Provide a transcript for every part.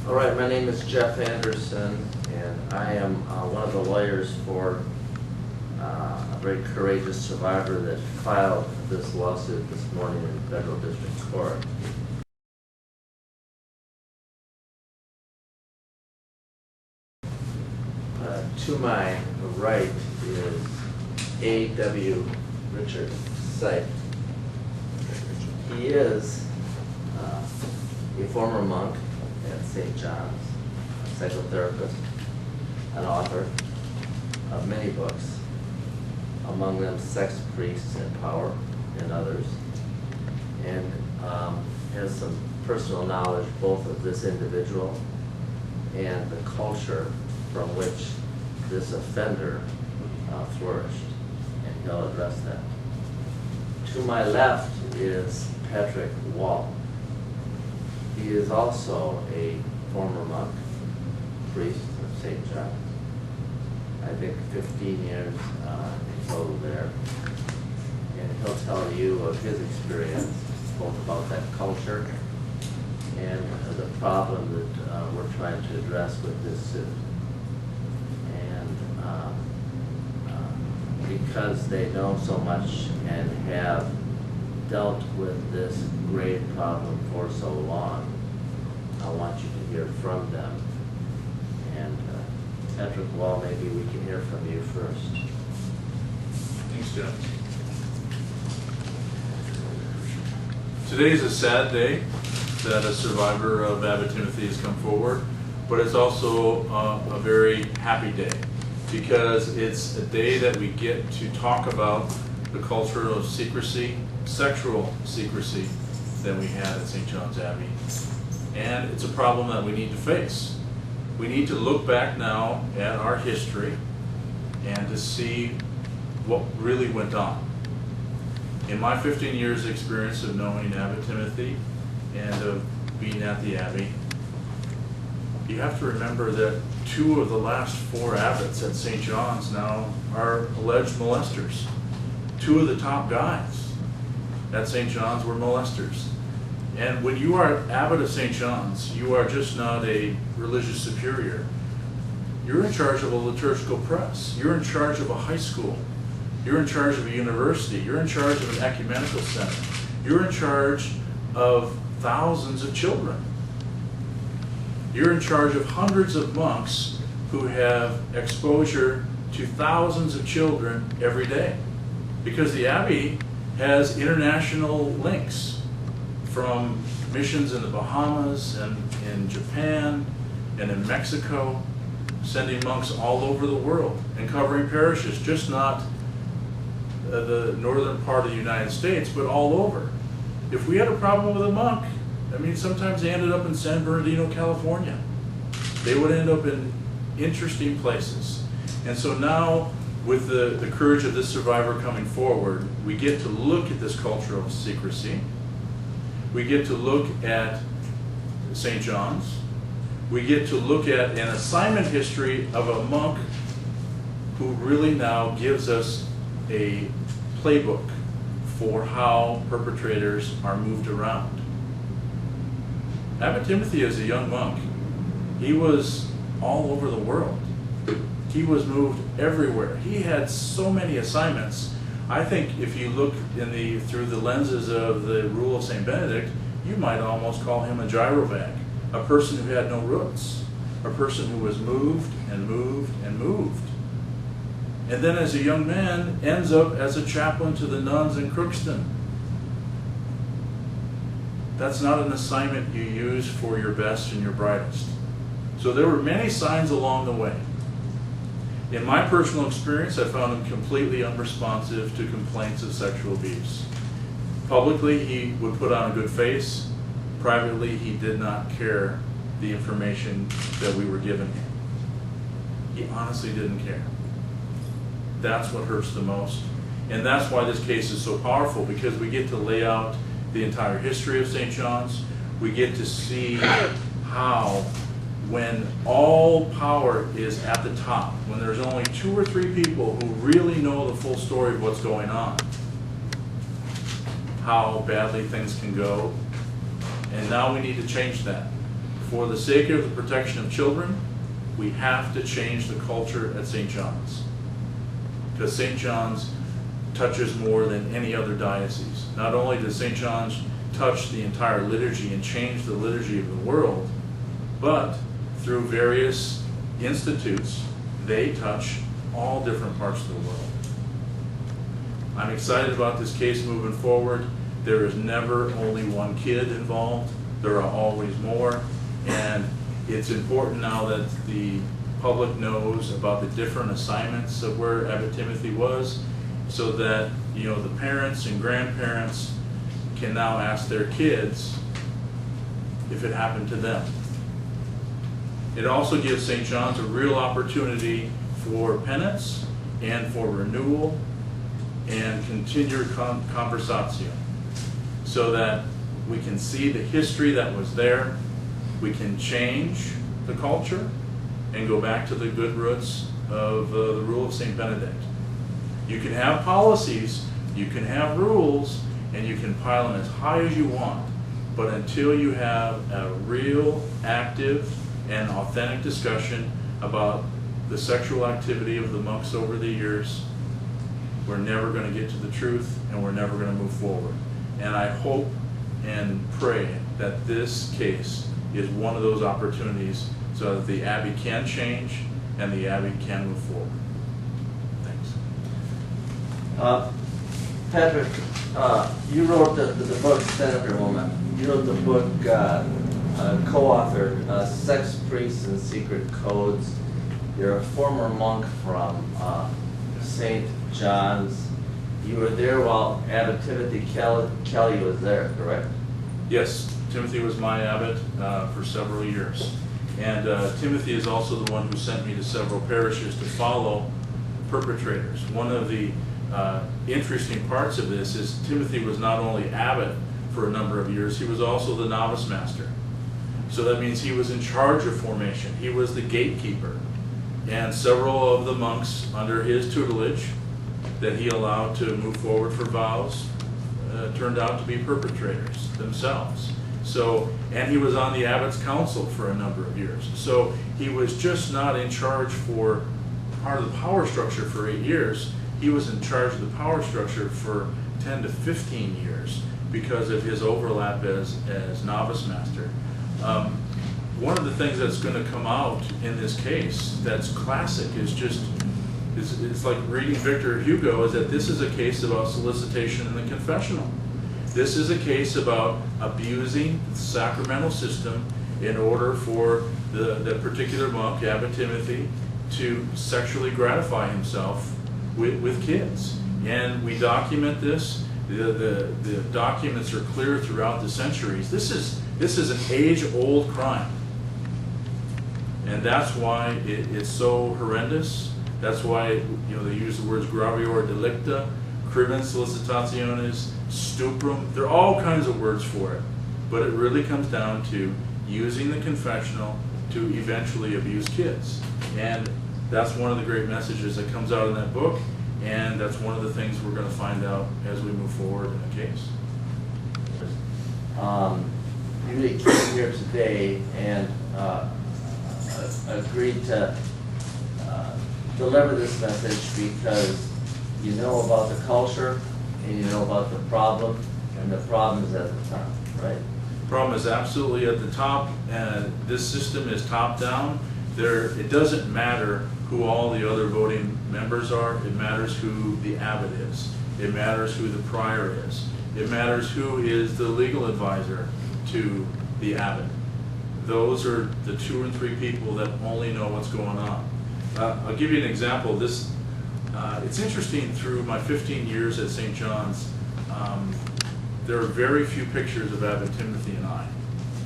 All right, my name is Jeff Anderson, and I am one of the lawyers for a very courageous survivor that filed this lawsuit this morning in federal district court. To my right is A.W. Richard Sipe. He is a former monk at St. John's, a psychotherapist, an author of many books, among them Sex, Priests, and Power, and others, and has some personal knowledge both of this individual and the culture from which this offender flourished, and he'll address that. To my left is Patrick J. He is also a former monk, priest of St. John's. I think 15 years in total there. And he'll tell you of his experience, both about that culture and the problem that we're trying to address with this suit. And because they know so much and have dealt with this grave problem for so long, I want you to hear from them. And Patrick Wall, maybe we can hear from you first. Thanks, Jeff. Today is a sad day that a survivor of Abbot Timothy has come forward, but it's also a very happy day because it's a day that we get to talk about the culture of secrecy, sexual secrecy that we had at St. John's Abbey. And it's a problem that we need to face. We need to look back now at our history and to see what really went on. In my 15 years experience of knowing Abbot Timothy and of being at the Abbey, you have to remember that 2 of the last 4 abbots at St. John's now are alleged molesters. 2 of the top guys at St. John's were molesters. And when you are Abbot of St. John's, you are just not a religious superior. You're in charge of a liturgical press. You're in charge of a high school. You're in charge of a university. You're in charge of an ecumenical center. You're in charge of thousands of children. You're in charge of hundreds of monks who have exposure to thousands of children every day. Because the Abbey has international links from missions in the Bahamas and in Japan and in Mexico, sending monks all over the world and covering parishes, just not the northern part of the United States, but all over. If we had a problem with a monk, I mean, sometimes they ended up in San Bernardino, California. They would end up in interesting places. And so now, with the courage of this survivor coming forward, we get to look at this culture of secrecy. We get to look at St. John's. We get to look at an assignment history of a monk who really now gives us a playbook for how perpetrators are moved around. Abbot Timothy is a young monk. He was all over the world. He was moved everywhere. He had so many assignments. I think if you look through the lenses of the rule of St. Benedict, you might almost call him a gyrovag, a person who had no roots, a person who was moved and moved and moved. And then as a young man, ends up as a chaplain to the nuns in Crookston. That's not an assignment you use for your best and your brightest. So there were many signs along the way. In my personal experience, I found him completely unresponsive to complaints of sexual abuse. Publicly, he would put on a good face. Privately, he did not care the information that we were giving him. He honestly didn't care. That's what hurts the most. And that's why this case is so powerful, because we get to lay out the entire history of St. John's. We get to see how, when all power is at the top, when there's only 2 or 3 people who really know the full story of what's going on, how badly things can go. And now we need to change that for the sake of the protection of children, we have to change the culture at St. John's. Because St. John's touches more than any other diocese. Not only does St. John's touch the entire liturgy and change the liturgy of the world, but through various institutes, they touch all different parts of the world. I'm excited about this case moving forward. There is never only one kid involved. There are always more. And it's important now that the public knows about the different assignments of where Abbot Timothy was, so that, you know, the parents and grandparents can now ask their kids if it happened to them. It also gives St. John's a real opportunity for penance and for renewal and continued conversation, so that we can see the history that was there, we can change the culture, and go back to the good roots of the rule of St. Benedict. You can have policies, you can have rules, and you can pile them as high as you want, but until you have a real, active, and authentic discussion about the sexual activity of the monks over the years, we're never going to get to the truth, and we're never going to move forward. And I hope and pray that this case is one of those opportunities so that the Abbey can change and the Abbey can move forward. Thanks. Patrick, you wrote the book, Senator Woman. You wrote the book, co-authored, Sex, Priests, and Secret Codes. You're a former monk from St. John's. You were there while Abbot Timothy Kelly was there, correct? Yes, Timothy was my abbot for several years. And Timothy is also the one who sent me to several parishes to follow perpetrators. One of the interesting parts of this is Timothy was not only abbot for a number of years, he was also the novice master. So that means he was in charge of formation. He was the gatekeeper. And several of the monks under his tutelage that he allowed to move forward for vows turned out to be perpetrators themselves. So, and he was on the abbot's council for a number of years. So he was just not in charge for part of the power structure for 8 years. He was in charge of the power structure for 10 to 15 years because of his overlap as novice master. One of the things that's going to come out in this case that's classic is just, it's like reading Victor Hugo, is that this is a case about solicitation in the confessional. This is a case about abusing the sacramental system in order for the particular monk, Abbot Timothy, to sexually gratify himself with kids. And we document this. The documents are clear throughout the centuries. This is an age-old crime. And that's why it's so horrendous. That's why, you know, they use the words gravior delicta, crimen solicitationis, stuprum. There are all kinds of words for it. But it really comes down to using the confessional to eventually abuse kids. And that's one of the great messages that comes out in that book. And that's one of the things we're going to find out as we move forward in the case. You really came here today and agreed to deliver this message because you know about the culture and you know about the problem, and the problem is at the top, right? The problem is absolutely at the top, and this system is top-down. It doesn't matter who all the other voting members are. It matters who the abbot is. It matters who the prior is. It matters who is the legal advisor to the abbot. Those are the 2 or 3 people that only know what's going on. I'll give you an example. This, it's interesting, through my 15 years at St. John's, there are very few pictures of Abbot Timothy and I.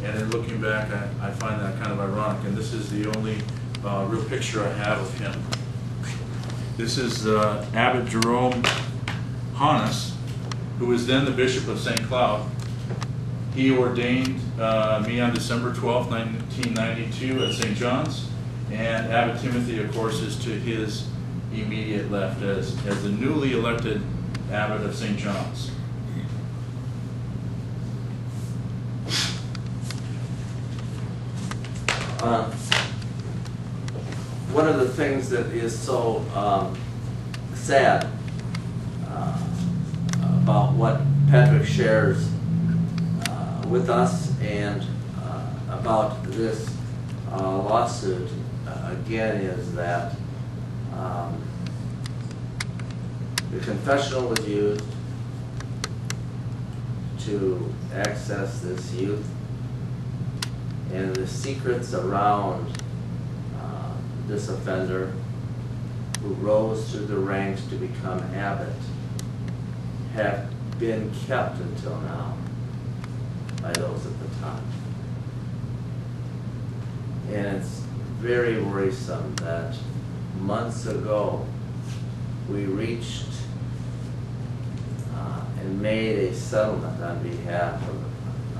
And in looking back, I find that kind of ironic. And this is the only real picture I have of him. This is Abbot Jerome Hannes, who was then the Bishop of St. Cloud. He ordained me on December 12, 1992 at St. John's. And Abbot Timothy, of course, is to his immediate left as the newly elected Abbot of St. John's. One of the things that is so sad about what Patrick shares with us and about this lawsuit again is that the confessional was used to access this youth, and the secrets around this offender who rose through the ranks to become abbot have been kept until now by those at the time. And it's very worrisome that months ago we reached and made a settlement on behalf of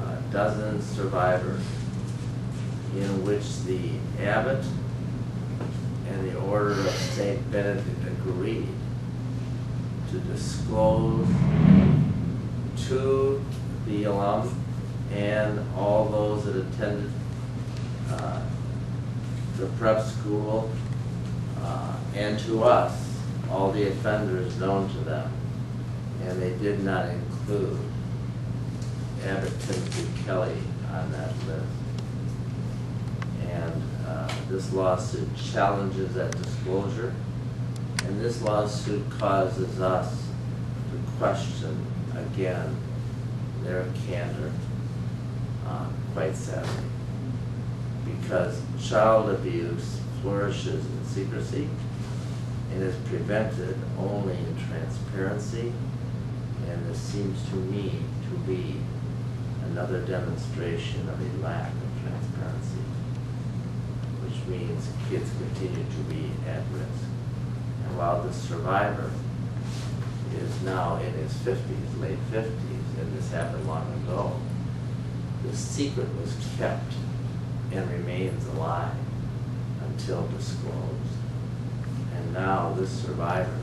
a dozen survivors in which the abbot and the Order of St. Benedict agreed to disclose to the alum and all those that attended the prep school and to us, all the offenders known to them. And they did not include Abbot Timothy Kelly on that list. And this lawsuit challenges that disclosure, and this lawsuit causes us to question again their candor, quite sadly, because child abuse flourishes in secrecy and is prevented only in transparency. And this seems to me to be another demonstration of a lack of transparency, which means kids continue to be at risk. And while the survivor is now in his 50s, late 50s, and this happened long ago, the secret was kept and remains alive until disclosed. And now this survivor,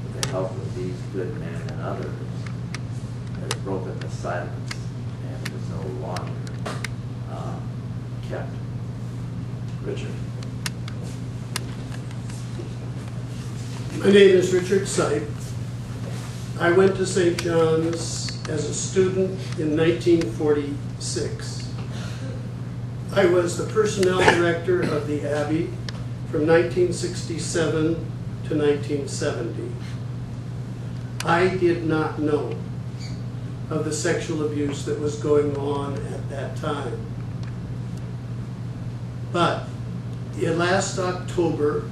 with the help of these good men and others, has broken the silence and is no longer kept. Richard. My name is Richard Sipe. I went to St. John's as a student in 1946. I was the personnel director of the Abbey from 1967 to 1970. I did not know of the sexual abuse that was going on at that time. But last October,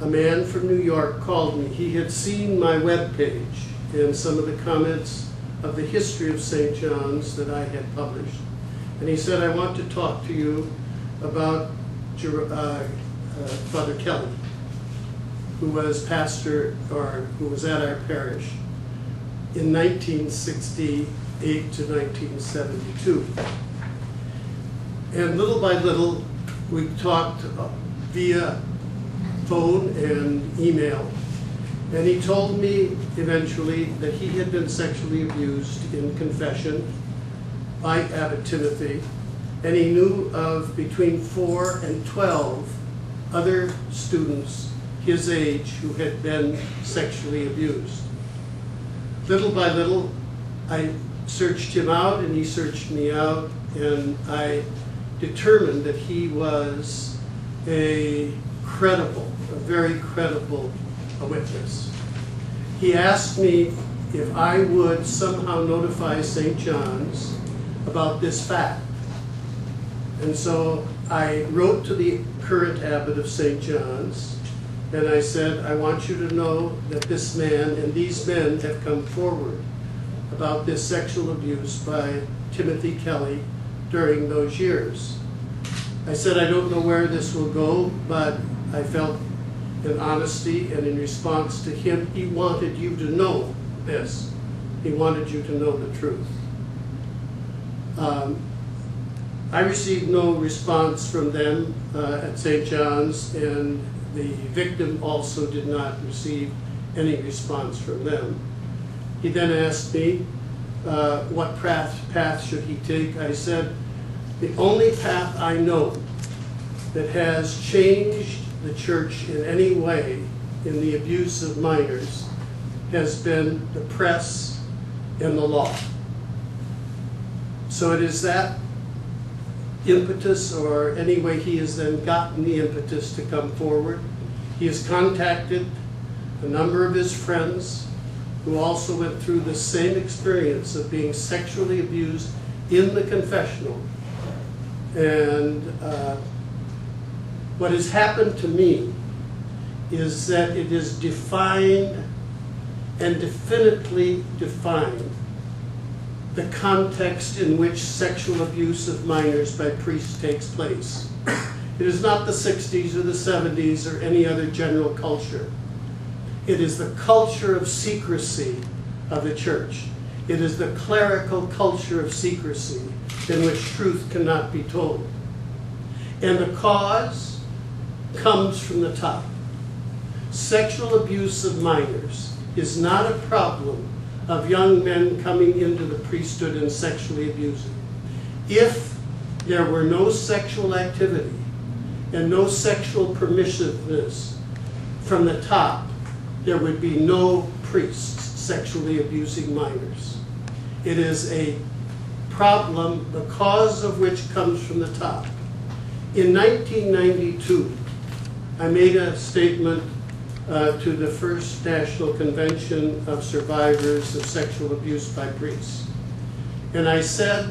a man from New York called me. He had seen my webpage and some of the comments of the history of St. John's that I had published. And he said, I want to talk to you about Father Kelly, who was pastor, or who was at our parish in 1968 to 1972. And little by little, we talked via phone and email. And he told me eventually that he had been sexually abused in confession by Abbot Timothy, and he knew of between 4 and 12 other students his age who had been sexually abused. Little by little, I searched him out and he searched me out, and I determined that he was a very credible witness. He asked me if I would somehow notify St. John's about this fact. And so I wrote to the current Abbot of St. John's, and I said, I want you to know that this man and these men have come forward about this sexual abuse by Timothy Kelly during those years. I said, I don't know where this will go, but I felt in honesty and in response to him, he wanted you to know this. He wanted you to know the truth. I received no response from them at St. John's, and the victim also did not receive any response from them. He then asked me what path should he take. I said, The only path I know that has changed the church in any way in the abuse of minors has been the press and the law. So it is that impetus, or any way he has then gotten the impetus to come forward. He has contacted a number of his friends who also went through the same experience of being sexually abused in the confessional. And what has happened to me is that it is defined and definitely defined the context in which sexual abuse of minors by priests takes place. It is not the 60s or the 70s or any other general culture. It is the culture of secrecy of the church. It is the clerical culture of secrecy in which truth cannot be told. And the cause comes from the top. Sexual abuse of minors is not a problem of young men coming into the priesthood and sexually abusing. If there were no sexual activity and no sexual permissiveness from the top, there would be no priests sexually abusing minors. It is a problem, the cause of which comes from the top. In 1992, I made a statement to the First National Convention of Survivors of Sexual Abuse by Priests. And I said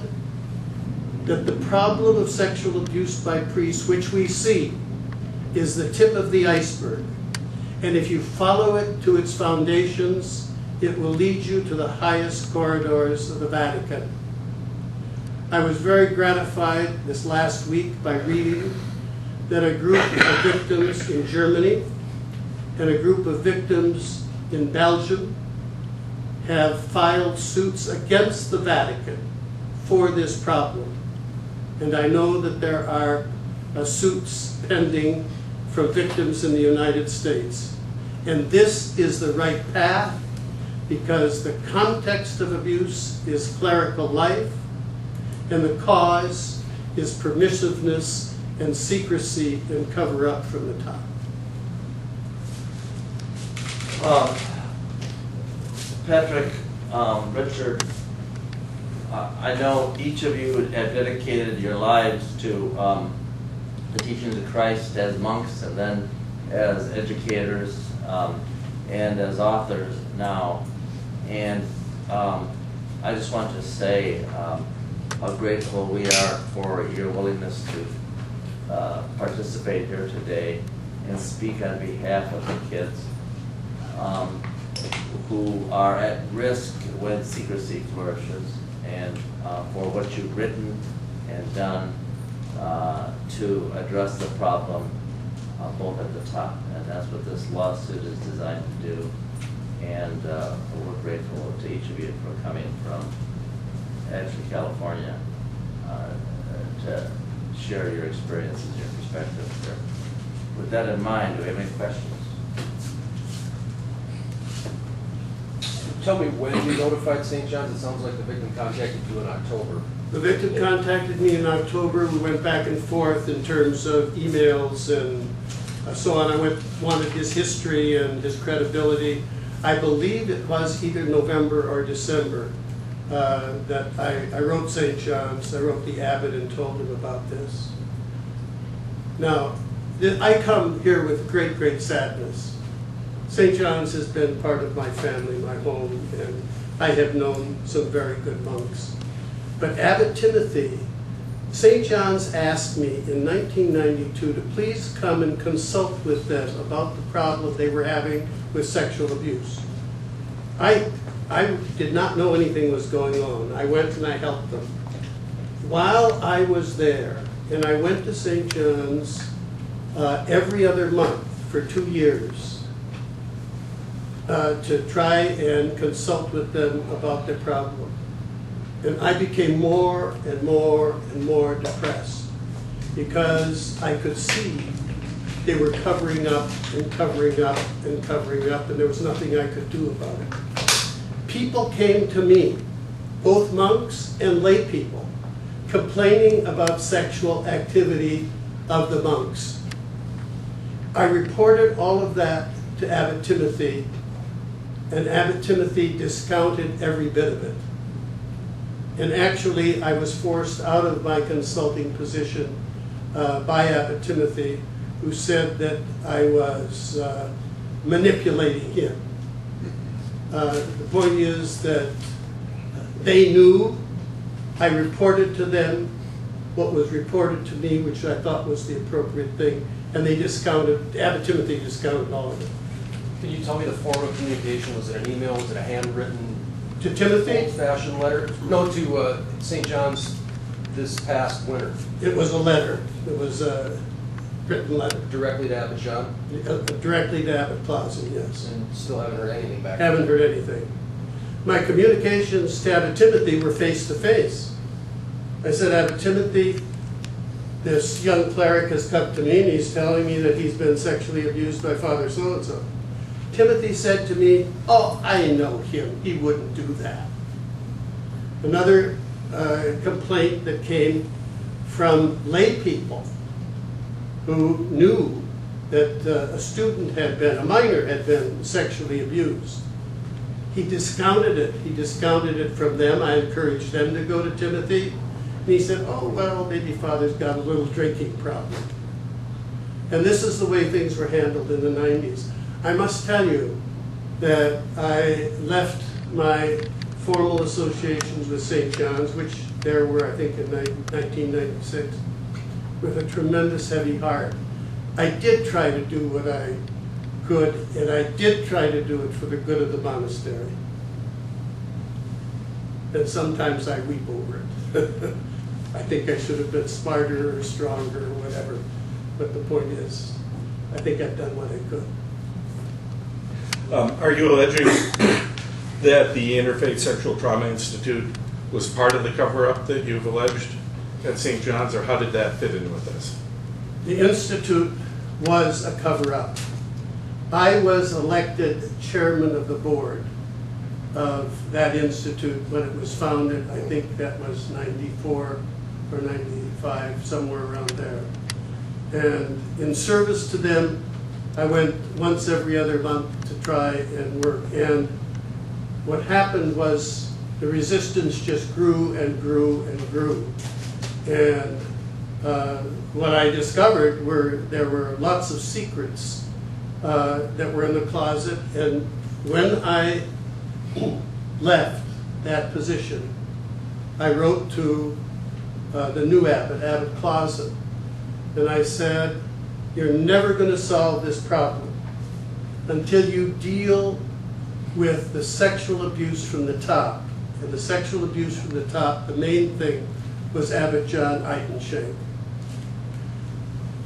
that the problem of sexual abuse by priests, which we see, is the tip of the iceberg. And if you follow it to its foundations, it will lead you to the highest corridors of the Vatican. I was very gratified this last week by reading that a group of victims in Germany and a group of victims in Belgium have filed suits against the Vatican for this problem. And I know that there are suits pending from victims in the United States. And this is the right path, because the context of abuse is clerical life, and the cause is permissiveness and secrecy and cover-up from the top. Patrick, Richard, I know each of you have dedicated your lives to the teachings of Christ as monks and then as educators and as authors now. And I just want to say how grateful we are for your willingness to participate here today and speak on behalf of the kids who are at risk when secrecy flourishes, and for what you've written and done to address the problem both at the top. And that's what this lawsuit is designed to do. And we're grateful to each of you for coming from actually California to share your experiences, your perspectives here. With that in mind, do we have any questions? Tell me when you notified St. John's. It sounds like the victim contacted you in October. The victim contacted me in October. We went back and forth in terms of emails and so on. I wanted his history and his credibility. I believe it was either November or December that I wrote St. John's. I wrote the Abbot and told him about this. Now, I come here with great, great sadness. St. John's has been part of my family, my home, and I have known some very good monks. But Abbot Timothy, St. John's asked me in 1992 to please come and consult with them about the problem they were having with sexual abuse. I did not know anything was going on. I went and I helped them. While I was there, and I went to St. John's every other month for 2 years, to try and consult with them about their problem. And I became more and more and more depressed because I could see they were covering up and covering up and covering up, and there was nothing I could do about it. People came to me, both monks and lay people, complaining about sexual activity of the monks. I reported all of that to Abbot Timothy, and Abbot Timothy discounted every bit of it. And actually, I was forced out of my consulting position by Abbot Timothy, who said that I was manipulating him. The point is that they knew. I reported to them what was reported to me, which I thought was the appropriate thing, and they discounted, Abbot Timothy discounted all of it. Can you tell me the form of communication? Was it an email? Was it a handwritten, To Timothy, old-fashioned letter? No, to St. John's this past winter, it was a letter. It was a written letter. directly to Abbot John, Directly to Abbot Clausen, yes. and still haven't heard anything back. Haven't heard anything. My communications to Abbot Timothy were face to face. I said, Abbot Timothy, this young cleric has come to me and he's telling me that he's been sexually abused by Father so-and-so. Timothy said to me, oh, I know him, he wouldn't do that. Another complaint that came from lay people who knew that a student had been, a minor had been sexually abused. He discounted it. He discounted it from them. I encouraged them to go to Timothy. And he said, oh, well, maybe Father's got a little drinking problem. And this is the way things were handled in the 90s. I must tell you that I left my formal associations with St. John's, which there were, I think, in 1996, with a tremendous heavy heart. I did try to do what I could, and I did try to do it for the good of the monastery. And sometimes I weep over it. I think I should have been smarter or stronger or whatever. But the point is, I think I've done what I could. Are you alleging that the Interfaith Sexual Trauma Institute was part of the cover-up that you've alleged at St. John's, or how did that fit in with this? The Institute was a cover-up. I was elected chairman of the board of that institute when it was founded. I think that was 94 or 95, somewhere around there. And in service to them, I went once every other month to try and work. And what happened was the resistance just grew and grew and grew. And what I discovered were there were lots of secrets that were in the closet. And when I left that position, I wrote to the new abbot, Abbot Clausen, and I said, you're never going to solve this problem until you deal with the sexual abuse from the top. And the sexual abuse from the top, the main thing was Abbot John Eitenshank.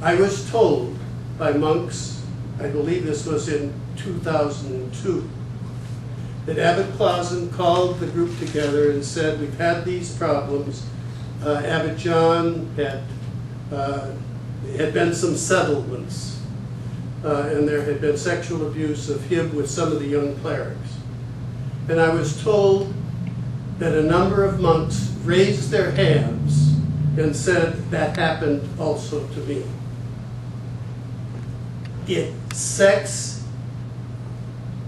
I was told by monks, I believe this was in 2002, that Abbot Clausen called the group together and said, we've had these problems. Abbot John had been some settlements, and there had been sexual abuse of him with some of the young clerics. And I was told that a number of monks raised their hands and said, that happened also to me. If sex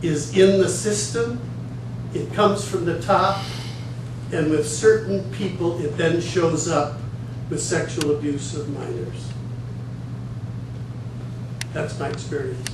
is in the system, it comes from the top, and with certain people it then shows up with sexual abuse of minors. That's my experience.